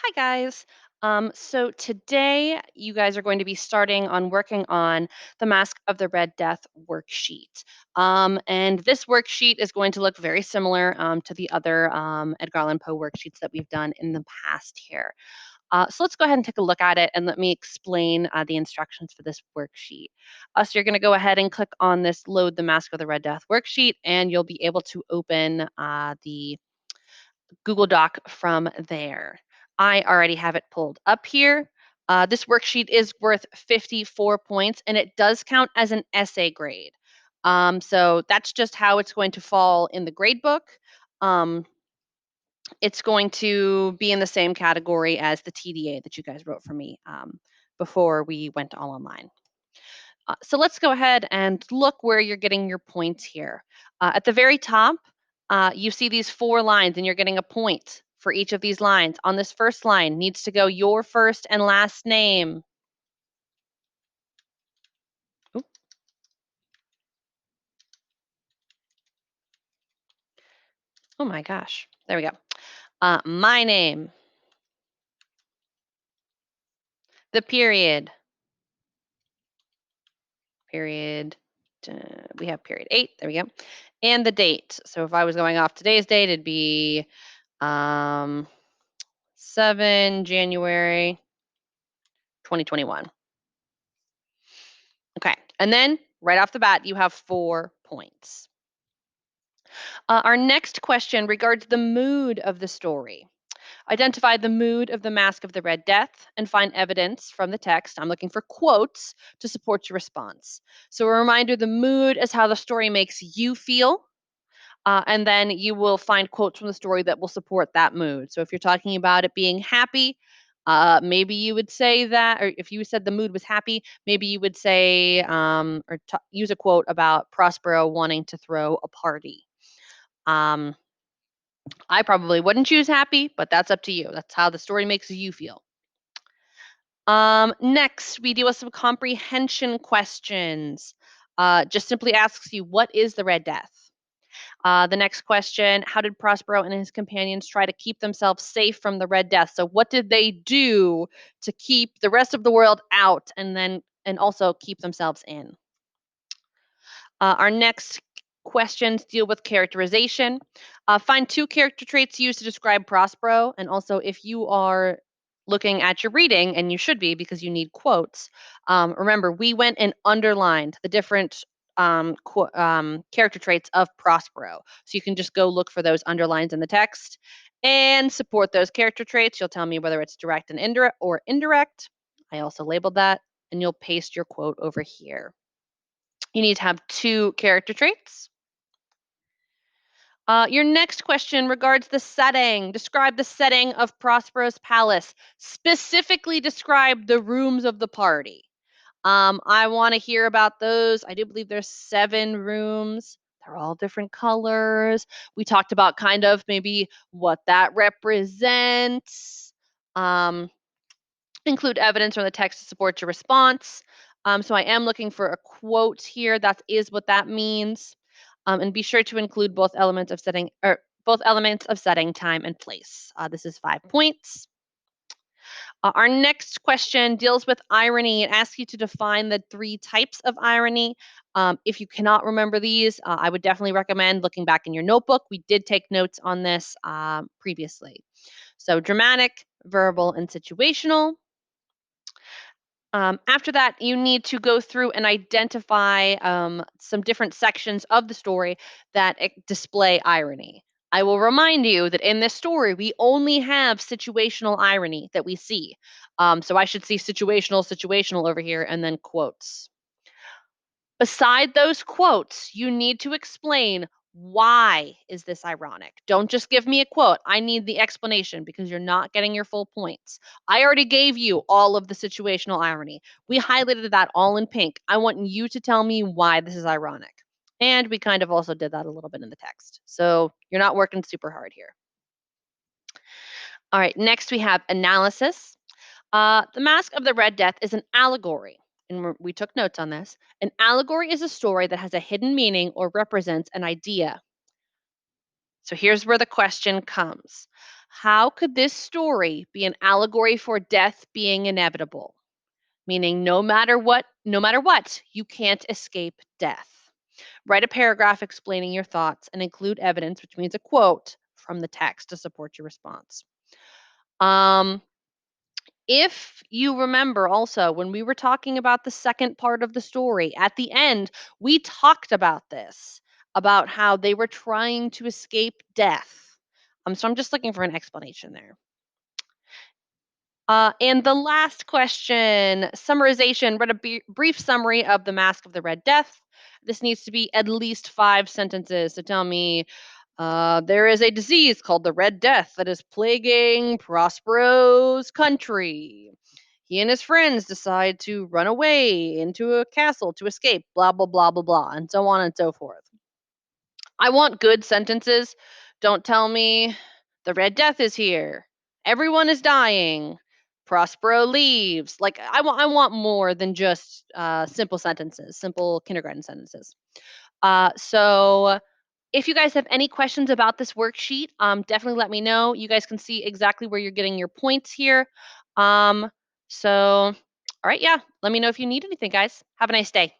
Hi, guys. So today you guys are going to be starting on working on the Mask of the Red Death worksheet. And this worksheet is going to look very similar to the other Edgar Allan Poe worksheets that we've done in the past here. So let's go ahead and take a look at it and let me explain the instructions for this worksheet. So you're going to go ahead and click on this Load the Mask of the Red Death worksheet, and you'll be able to open the Google Doc from there. I already have it pulled up here. This worksheet is worth 54 points and it does count as an essay grade. So that's just how it's going to fall in the grade book. Um, it's going to be in the same category as the TDA that you guys wrote for me before we went all online. So let's go ahead and look where you're getting your points here. At the very top, you see these 4 lines, and you're getting a point for each of these lines. On this first line needs to go your first and last name. Oop, oh my gosh. There we go. My name, the period, period. We have period 8. There we go. And the date. So if I was going off today's date, it'd be um, 7 January 2021. Okay. And then right off the bat, you have 4 points. Our next question regards the mood of the story. Identify the mood of the Mask of the Red Death and find evidence from the text. I'm looking for quotes to support your response. So, a reminder, the mood is how the story makes you feel. And then you will find quotes from the story that will support that mood. So, if you're talking about it being happy, maybe you would say that, or if you said the mood was happy, maybe you would say, use a quote about Prospero wanting to throw a party. Um, I probably wouldn't choose happy, but that's up to you. That's how the story makes you feel. Next, we deal with some comprehension questions. Just simply asks you, what is the Red Death? The next question, how did Prospero and his companions try to keep themselves safe from the Red Death? So what did they do to keep the rest of the world out and also keep themselves in? Our next questions deal with characterization. Find 2 character traits used to describe Prospero, and also if you are looking at your reading, and you should be because you need quotes. Remember, we went and underlined the different character traits of Prospero, so you can just go look for those underlines in the text and support those character traits. You'll tell me whether it's direct and indirect. I also labeled that, and you'll paste your quote over here. You need to have 2 character traits. Your next question regards the setting. Describe the setting of Prospero's palace. Specifically describe the rooms of the party. I want to hear about those. I do believe there's 7 rooms. They're all different colors. We talked about kind of maybe what that represents. Um, Include evidence from the text to support your response. So I am looking for a quote here. That is what that means. And be sure to include both elements of setting, time, and place. This is 5 points. Our next question deals with irony. It asks you to define the 3 types of irony. If you cannot remember these, I would definitely recommend looking back in your notebook. We did take notes on this previously. So dramatic, verbal, and situational. After that, you need to go through and identify some different sections of the story that display irony. I will remind you that in this story, we only have situational irony that we see. So I should see situational over here, and then quotes. Beside those quotes, you need to explain, why is this ironic? Don't just give me a quote. I need the explanation because you're not getting your full points. I already gave you all of the situational irony. We highlighted that all in pink. I want you to tell me why this is ironic. And we kind of also did that a little bit in the text. So you're not working super hard here. All right, next we have analysis. The Mask of the Red Death is an allegory, and we took notes on this. An allegory is a story that has a hidden meaning or represents an idea. So here's where the question comes. How could this story be an allegory for death being inevitable? Meaning no matter what, you can't escape death. Write a paragraph explaining your thoughts and include evidence, which means a quote from the text to support your response. Um, if you remember also when we were talking about the second part of the story, at the end, we talked about this, about how they were trying to escape death. So I'm just looking for an explanation there. And the last question, summarization. Read a brief summary of The Mask of the Red Death. This needs to be at least 5 sentences to tell me there is a disease called the Red Death that is plaguing Prospero's country. He and his friends decide to run away into a castle to escape, blah, blah, blah, blah, blah, and so on and so forth. I want good sentences. Don't tell me the Red Death is here. Everyone is dying. Prospero leaves. Like I want more than just simple sentences, simple kindergarten sentences. So if you guys have any questions about this worksheet, definitely let me know. You guys can see exactly where you're getting your points here. Um, so, all right, yeah. Let me know if you need anything, guys. Have a nice day.